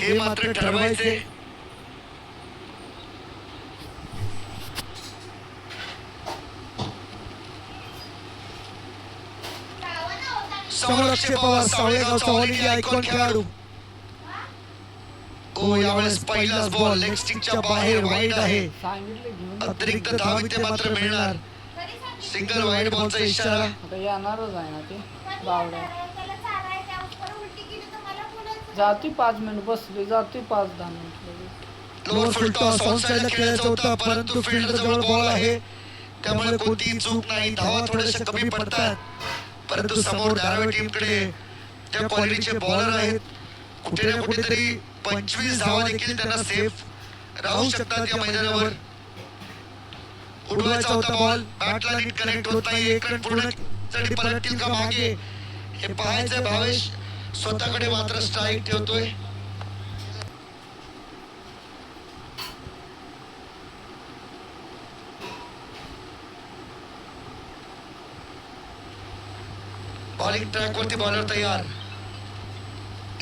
हे मात्र ठरवायचे. समलक्ष पवार सावळेगावचा ऑल इंडिया आयकॉन खेळाडू. ओ यावेळेस पहिलाच बॉल लेग स्टिकच्या बाहेर वाईड आहे. अतिरिक्त धाव इथे मात्र मिळणार. सिंगल वाईड बॉलचा इशारा. आता येणारच आहे ना ते बावड्या. जाती 5 मिनिट बसली, जाती 5-10 minute. Lower full toss on साइडला खेळायचा होता, परंतु फिल्डर जवळ बॉल आहे, त्यामुळे कोणतीही चूक नाही. धावा थोड्याशा कमी पडतात, परंतु समोर धारावी टीमकडे त्या क्वालिटीचे बॉलर आहेत. कुठे ना कुठेतरी 25 धावा देखील त्यांना सेफ राहू शकतात या मैदानावर. उडवायचा होता बॉल, बॅटला नीट कनेक्ट होत नाही. एक रन पूर्ण साठी पलटतील का मागे हे पाहायचंय. भावेश स्वतःकडे मात्र स्ट्राईक ठेवतोय. बॉलिंग ट्रॅक वरती बॉलर तयार.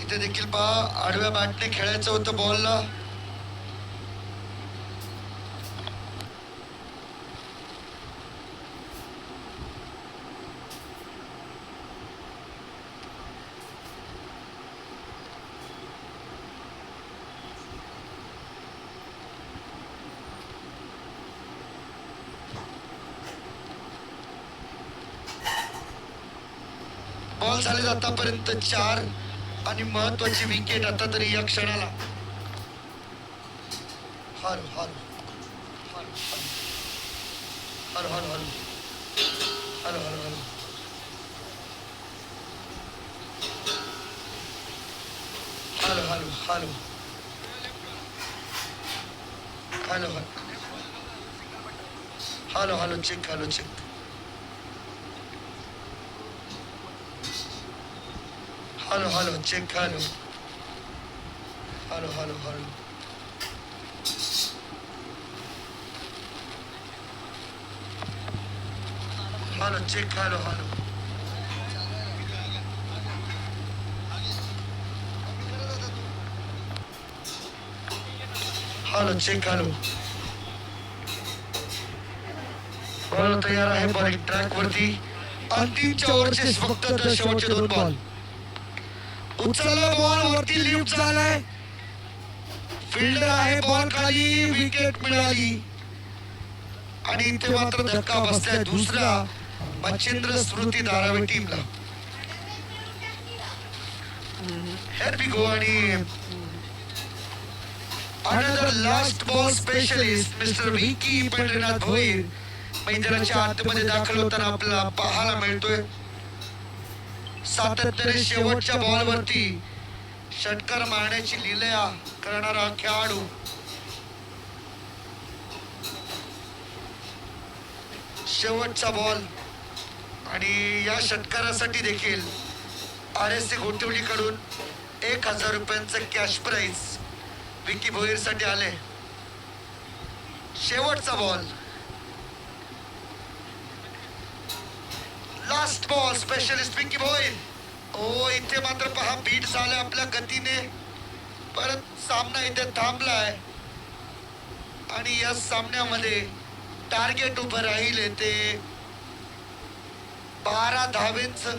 इथे देखील पहा, आडव्या बॅटने खेळायचं होतं बॉलला. बॉल झाले आतापर्यंत 4 आणि महत्वाची विकेट आता तरी या क्षणाला. Hello hello hello hello hello hello hello hello hello hello hello hello hello hello hello check hello check. Hello hello check hello hello hello hello hello check hello hello hello check hello. Ball तयार आहे bowling track वरती. अंतिमच्या ओव्हरचे फक्त शेवटचे 2 ball. उचलला ball वरती lift झालाय. Fielder आहे ball खाली, विकेट मिळाली. आणि इथे मात्र धक्का बसलाय दुसरा मच्छिंद्र स्मृती धारावी टीमला. हेर बी गो. आणि another last ball specialist mister Vicky Pandharinath Bhoir मैदानाच्या आतमध्ये दाखल होताना आपल्याला पाहायला मिळतोय. सातत्याने शेवटच्या बॉल वरती षटकार मारण्याची लीला करणारा खेळाडू. शेवटचा बॉल आणि या षटकारासाठी देखील RSC घोटवलीकडून 1000 रुपयांचं कॅश प्राइज विकी भोईर साठी आले. शेवटचा ball, last ball specialist Vicky Bhoir. ओ इथे मात्र पहा, बीट झालं आपल्या गतीने, परत सामना इथे थांबलाय. आणि या सामन्यामध्ये टार्गेट उभं राहिले ते 12 धावेंचं.